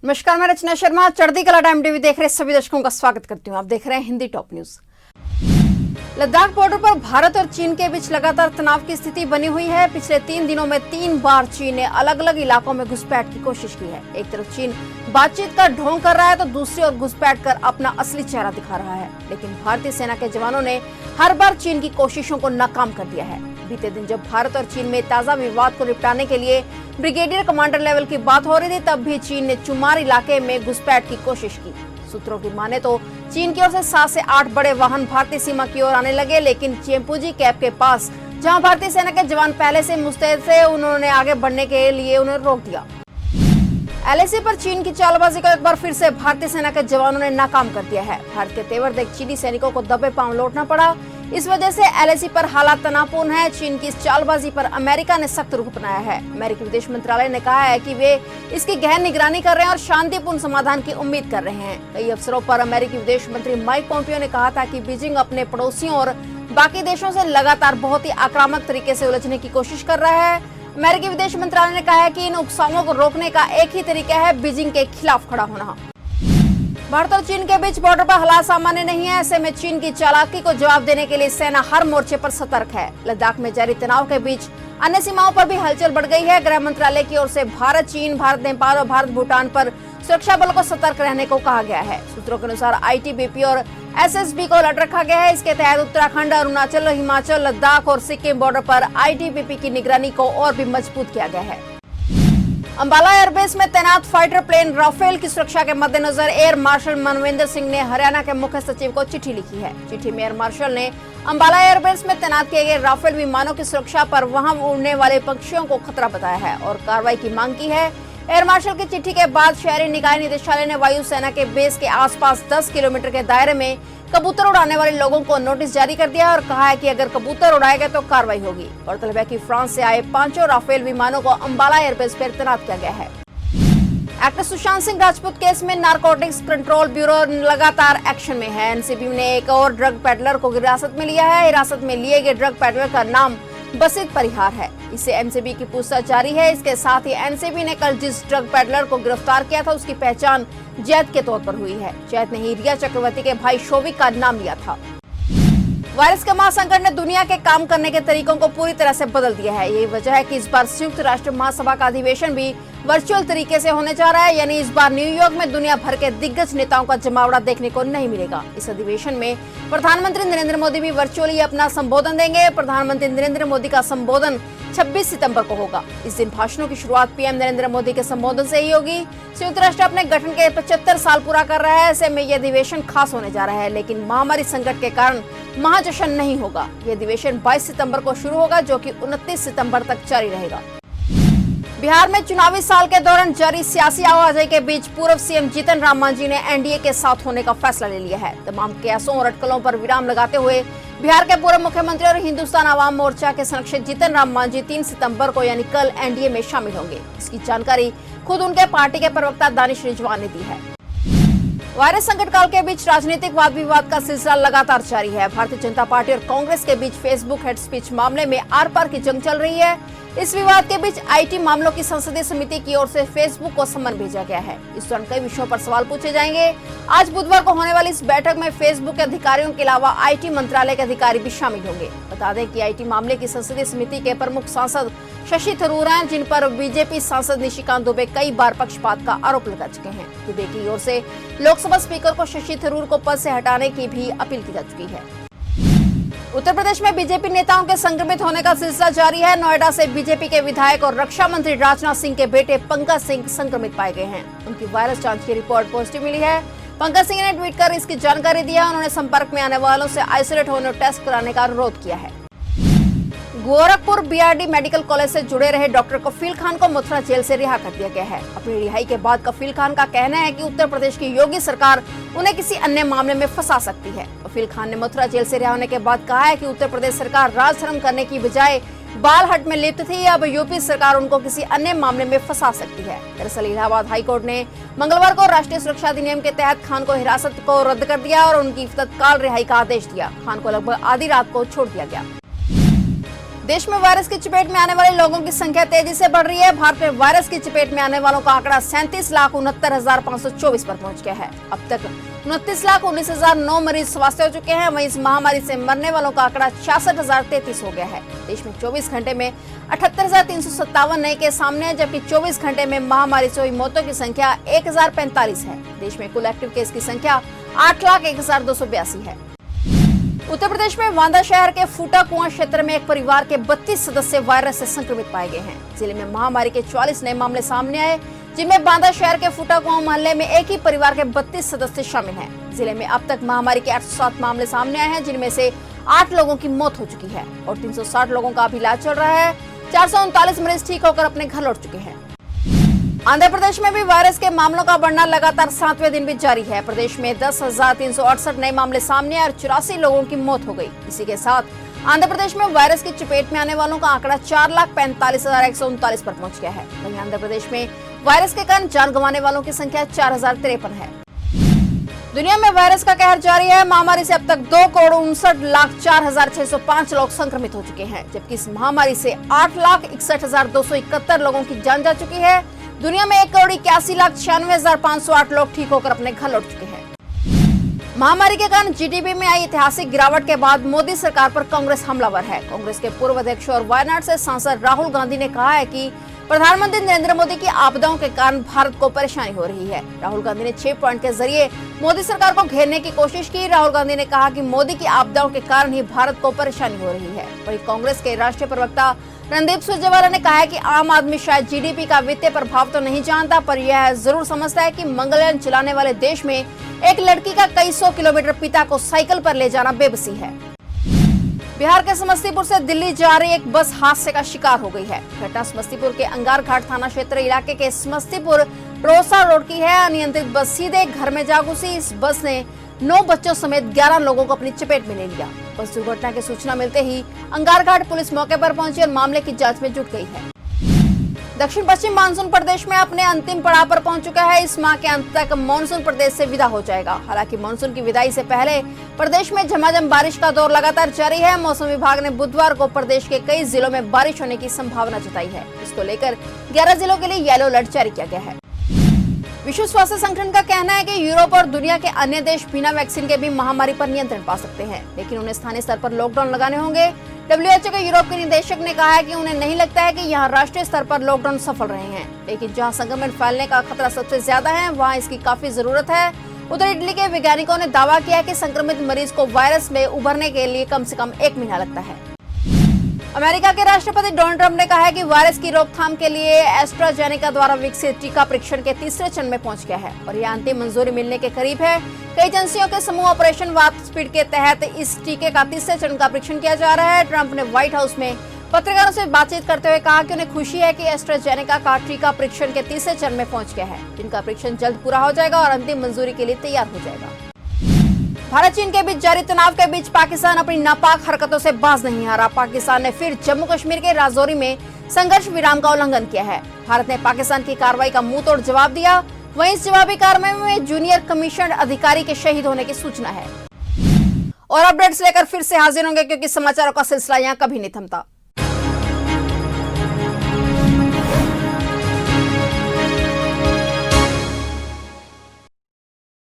नमस्कार, मैं रचना शर्मा चढ़ती कला टाइम टीवी देख रहे सभी दर्शकों का स्वागत करती हूँ। आप देख रहे हैं Hindi top news. Ladakh border पर भारत और चीन के बीच लगातार तनाव की स्थिति बनी हुई है। पिछले 3 दिनों में 3 बार चीन ने अलग अलग इलाकों में घुसपैठ की कोशिश की है। एक तरफ चीन बातचीत का ढोंग कर रहा है तो दूसरी ओर घुसपैठ कर अपना असली चेहरा दिखा रहा है, लेकिन भारतीय सेना के जवानों ने हर बार चीन की कोशिशों को नाकाम कर दिया है। बीते दिन जब भारत और चीन में ताजा विवाद को निपटाने के लिए ब्रिगेडियर कमांडर लेवल की बात हो रही थी, तब भी चीन ने चुमार इलाके में घुसपैठ की कोशिश की। सूत्रों की माने तो चीन की ओर से 7 से 8 बड़े वाहन भारतीय सीमा की ओर आने लगे, लेकिन चेम्पुजी कैप के पास जहां भारतीय सेना के जवान पहले से मुस्तैद थे, उन्होंने आगे बढ़ने के लिए उन्हें रोक दिया। एलएसी पर चीन की चालबाजी को एक बार फिर से भारतीय सेना के जवानों ने नाकाम कर दिया है। भारत के तेवर देख चीनी सैनिकों को दबे पांव लौटना पड़ा। इस वजह से एलएसी पर हालात तनावपूर्ण है। चीन की इस चालबाजी पर अमेरिका ने सख्त रुख अपनाया है। अमेरिकी विदेश मंत्रालय ने कहा है कि वे इसकी गहन निगरानी कर रहे हैं और शांतिपूर्ण समाधान की उम्मीद कर रहे हैं। कई अवसरों पर अमेरिकी विदेश मंत्री माइक पोम्पियो ने कहा था कि बीजिंग अपने पड़ोसियों और बाकी देशों से लगातार बहुत ही आक्रामक तरीके से उलझने की कोशिश कर रहा है। अमेरिकी विदेश मंत्रालय ने कहा है कि इन उकसावों को रोकने का एक ही तरीका है, बीजिंग के खिलाफ खड़ा होना। भारत और चीन के बीच बॉर्डर पर हालात सामान्य नहीं है। ऐसे में चीन की चालाकी को जवाब देने के लिए सेना हर मोर्चे पर सतर्क है। लद्दाख में जारी तनाव के बीच अन्य सीमाओं पर भी हलचल बढ़ गई है। गृह मंत्रालय की ओर से भारत चीन, भारत नेपाल और भारत भूटान पर सुरक्षा बलों को सतर्क रहने को कहा गया है। सूत्रों के अनुसार आईटीबीपी और एसएसबी को अलर्ट रखा गया है। इसके तहत उत्तराखंड, अरुणाचल, हिमाचल, लद्दाख और सिक्किम बॉर्डर पर आईटीबीपी की निगरानी को और भी मजबूत किया गया है। अंबाला एयरबेस में तैनात फाइटर प्लेन राफेल की सुरक्षा के मद्देनजर एयर मार्शल मनविंदर सिंह ने हरियाणा के मुख्य सचिव को चिट्ठी लिखी है। चिट्ठी में एयर मार्शल ने अंबाला एयरबेस में तैनात किए गए राफेल विमानों की सुरक्षा पर वहां उड़ने वाले पक्षियों को खतरा बताया है और कार्रवाई की मांग की है। एयर मार्शल की चिट्ठी के बाद शहरी निकाय निदेशालय ने वायुसेना के बेस के आसपास 10 किलोमीटर के दायरे में कबूतर उड़ाने वाले लोगों को नोटिस जारी कर दिया और कहा है कि अगर कबूतर उड़ाए गए तो कार्रवाई होगी। गौरतलब है कि फ्रांस से आए 5 राफेल विमानों को अंबाला एयरबेस पर तैनात किया गया है। एक्टर सुशांत सिंह राजपूत केस में नारकोटिक्स कंट्रोल ब्यूरो लगातार एक्शन में है। एनसीबी ने एक और ड्रग पेडलर को हिरासत में लिया है। हिरासत में लिए गए ड्रग पेडलर का नाम बसित परिहार है। इससे एनसीबी की पूछताछ जारी है। इसके साथ ही एनसीबी ने कल जिस ड्रग पेडलर को गिरफ्तार किया था उसकी पहचान जैद के तौर पर हुई है। जैद ने ही रिया चक्रवर्ती के भाई शोविक का नाम लिया था। वायरस के महासंकट ने दुनिया के काम करने के तरीकों को पूरी तरह से बदल दिया है। यही वजह है कि इस बार संयुक्त राष्ट्र महासभा का अधिवेशन भी वर्चुअल तरीके से होने जा रहा है। यानी इस बार न्यूयॉर्क में दुनिया भर के दिग्गज नेताओं का जमावड़ा देखने को नहीं मिलेगा। इस अधिवेशन में प्रधानमंत्री नरेंद्र मोदी भी वर्चुअली अपना संबोधन देंगे। प्रधानमंत्री नरेंद्र मोदी का संबोधन 26 सितंबर को होगा। इस दिन भाषणों की शुरुआत पीएम नरेंद्र मोदी के संबोधन से ही होगी। संयुक्त राष्ट्र अपने गठन के 75 साल पूरा कर रहा है। ऐसे में यह अधिवेशन खास होने जा रहा है, लेकिन महामारी संकट के कारण महाजश्न नहीं होगा। यह अधिवेशन 22 सितंबर को शुरू होगा, जो कि 29 सितंबर तक जारी रहेगा। बिहार में चुनावी साल के दौरान जारी सियासी आवाजाही के बीच पूर्व सीएम जीतन राम मांझी ने एनडीए के साथ होने का फैसला ले लिया है। तमाम कयासों और अटकलों पर विराम लगाते हुए बिहार के पूर्व मुख्यमंत्री और हिंदुस्तान आवाम मोर्चा के संरक्षक जीतन राम मांझी 3 सितंबर को यानी कल एनडीए में शामिल होंगे। इसकी जानकारी खुद उनके पार्टी के प्रवक्ता दानिश रिजवान ने दी है। वायरस संकट काल के बीच राजनीतिक वाद विवाद का सिलसिला लगातार जारी है। भारतीय जनता पार्टी और कांग्रेस के बीच फेसबुक हेट स्पीच मामले में आर पार की जंग चल रही है। इस विवाद के बीच आईटी मामलों की संसदीय समिति की ओर से फेसबुक को सम्मन भेजा गया है। इस दौरान कई विषयों पर सवाल पूछे जाएंगे। आज बुधवार को होने वाली इस बैठक में फेसबुक के अधिकारियों के अलावा आईटी मंत्रालय के अधिकारी भी शामिल होंगे। बता दें कि आईटी मामले की संसदीय समिति के प्रमुख सांसद शशि थरूर हैं, जिन पर बीजेपी सांसद निशिकांत दुबे कई बार पक्षपात का आरोप लगा चुके हैं। दुबे की ओर से लोकसभा स्पीकर को शशि थरूर को पद से हटाने की भी अपील की जा चुकी है। उत्तर प्रदेश में बीजेपी नेताओं के संक्रमित होने का सिलसिला जारी है। नोएडा से बीजेपी के विधायक और रक्षा मंत्री राजनाथ सिंह के बेटे पंकज सिंह संक्रमित पाए गए हैं। उनकी वायरस जांच की रिपोर्ट पॉजिटिव मिली है। पंकज सिंह ने ट्वीट कर इसकी जानकारी दी है। उन्होंने संपर्क में आने वालों से आइसोलेट होने और टेस्ट कराने का अनुरोध किया है। गोरखपुर बीआरडी मेडिकल कॉलेज से जुड़े रहे डॉक्टर कफील खान को मथुरा जेल से रिहा कर दिया गया है। अपनी रिहाई के बाद कफील खान का कहना है कि उत्तर प्रदेश की योगी सरकार उन्हें किसी अन्य मामले में फंसा सकती है। कफील खान ने मथुरा जेल से रिहा होने के बाद कहा है कि उत्तर प्रदेश सरकार राजधर्म करने की बजाय बाल में लिप्त थी। अब यूपी सरकार उनको किसी अन्य मामले में फंसा सकती है। दरअसल इलाहाबाद हाईकोर्ट ने मंगलवार को राष्ट्रीय सुरक्षा अधिनियम के तहत खान को हिरासत को रद्द कर दिया और उनकी तत्काल रिहाई का आदेश दिया। खान को लगभग आधी रात को छोड़ दिया गया। देश में वायरस की चपेट में आने वाले लोगों की संख्या तेजी से बढ़ रही है। भारत में वायरस की चपेट में आने वालों का आंकड़ा 37,69,524 पर पहुंच गया है। अब तक 29,19,009 मरीज स्वस्थ हो चुके हैं। वहीं इस महामारी से मरने वालों का आंकड़ा 66,033 हो गया है। देश में 24 घंटे में 78,357 नए केस सामने हैं, जबकि 24 घंटे में महामारी से हुई मौतों की संख्या 1,045 है। देश में कुल एक्टिव केस की संख्या 8,01,282 है। उत्तर प्रदेश में बांदा शहर के फूटा कुआं क्षेत्र में एक परिवार के 32 सदस्य वायरस से संक्रमित पाए गए हैं। जिले में महामारी के 44 नए मामले सामने आए, जिनमें बांदा शहर के फूटा कुआं मोहल्ले में एक ही परिवार के 32 सदस्य शामिल हैं। जिले में अब तक महामारी के 807 मामले सामने आए हैं, जिनमें से 8 लोगों की मौत हो चुकी है और 360 लोगों का अभी इलाज चल रहा है। 439 मरीज ठीक होकर अपने घर लौट चुके हैं। आंध्र प्रदेश में भी वायरस के मामलों का बढ़ना लगातार 7वें दिन भी जारी है। प्रदेश में 10,368 नए मामले सामने आए और 84 लोगों की मौत हो गई। इसी के साथ आंध्र प्रदेश में वायरस की चपेट में आने वालों का आंकड़ा 4,45,139 पर पहुंच गया है। वहीं आंध्र प्रदेश में वायरस के कारण जान गंवाने वालों की संख्या 4,053 है। दुनिया में वायरस का कहर जारी है। महामारी से अब तक 2,59,04,605 लोग संक्रमित हो चुके हैं, जबकि इस महामारी से 8,61,271 लोगों की जान जा चुकी है। दुनिया में 1,81,96,508 लोग ठीक होकर अपने घर लौट चुके हैं। महामारी के कारण जीडीपी में आई ऐतिहासिक गिरावट के बाद मोदी सरकार पर कांग्रेस हमलावर है। कांग्रेस के पूर्व अध्यक्ष और वायनाड से सांसद राहुल गांधी ने कहा है कि प्रधानमंत्री नरेंद्र मोदी की आपदाओं के कारण भारत को परेशानी हो रही है। राहुल गांधी ने 6 पॉइंट के जरिए मोदी सरकार को घेरने की कोशिश की। राहुल गांधी ने कहा कि मोदी की आपदाओं के कारण ही भारत को परेशानी हो रही है। वहीं कांग्रेस के राष्ट्रीय प्रवक्ता रणदीप सुरजेवाला ने कहा है कि आम आदमी शायद जीडीपी का वित्तीय प्रभाव तो नहीं जानता, पर यह जरूर समझता है कि मंगलयान चलाने वाले देश में एक लड़की का कई 100 किलोमीटर पिता को साइकिल पर ले जाना बेबसी है। बिहार के समस्तीपुर से दिल्ली जा रही एक बस हादसे का शिकार हो गई है। घटना समस्तीपुर के अंगार घाट थाना क्षेत्र इलाके के समस्तीपुर रोसा रोड की है। अनियंत्रित बस सीधे घर में जा घुसी। इस बस ने 9 बच्चों समेत 11 लोगों को अपनी चपेट में ले लिया। बस दुर्घटना की सूचना मिलते ही अंगारघाट पुलिस मौके पर पहुंची और मामले की जांच में जुट गई है। दक्षिण पश्चिम मानसून प्रदेश में अपने अंतिम पड़ाव पर पहुंच चुका है। इस माह के अंत तक मानसून प्रदेश से विदा हो जाएगा। हालांकि मानसून की विदाई से पहले प्रदेश में झमाझम बारिश का दौर लगातार जारी है। मौसम विभाग ने बुधवार को प्रदेश के कई जिलों में बारिश होने की संभावना जताई है। इसको लेकर 11 जिलों के लिए येलो अलर्ट जारी किया गया है। विश्व स्वास्थ्य संगठन का कहना है कि यूरोप और दुनिया के अन्य देश बिना वैक्सीन के भी महामारी पर नियंत्रण पा सकते हैं, लेकिन उन्हें स्थानीय स्तर पर लॉकडाउन लगाने होंगे। WHO के यूरोप के निदेशक ने कहा है कि उन्हें नहीं लगता है कि यहाँ राष्ट्रीय स्तर पर लॉकडाउन सफल रहे हैं, लेकिन जहाँ संक्रमण फैलने का खतरा सबसे ज्यादा है वहाँ इसकी काफी जरूरत है। उधर इटली के वैज्ञानिकों ने दावा किया है कि संक्रमित मरीज को वायरस में उभरने के लिए कम से कम 1 महीना लगता है। अमेरिका के राष्ट्रपति डोनाल्ड ट्रंप ने कहा है कि वायरस की रोकथाम के लिए एस्ट्राजेनेका द्वारा विकसित टीका परीक्षण के 3रे चरण में पहुंच गया है और यह अंतिम मंजूरी मिलने के करीब है। कई एजेंसियों के समूह ऑपरेशन वार्प स्पीड के तहत इस टीके का 3रे चरण का परीक्षण किया जा रहा है। ट्रंप ने व्हाइट हाउस में पत्रकारों से बातचीत करते हुए कहा कि उन्हें खुशी है कि एस्ट्राजेनेका का टीका परीक्षण के 3रे चरण में पहुंच गया है, जिनका परीक्षण जल्द पूरा हो जाएगा और अंतिम मंजूरी के लिए तैयार हो जाएगा। भारत चीन के बीच जारी तनाव के बीच पाकिस्तान अपनी नापाक हरकतों से बाज नहीं आ रहा। पाकिस्तान ने फिर जम्मू कश्मीर के राजौरी में संघर्ष विराम का उल्लंघन किया है। भारत ने पाकिस्तान की कार्रवाई का मुंह तोड़ जवाब दिया। वहीं इस जवाबी कार्रवाई में जूनियर कमीशन अधिकारी के शहीद होने की सूचना है। और अपडेट्स लेकर फिर से हाजिर होंगे, क्योंकि समाचारों का सिलसिला यहाँ कभी नहीं थमता।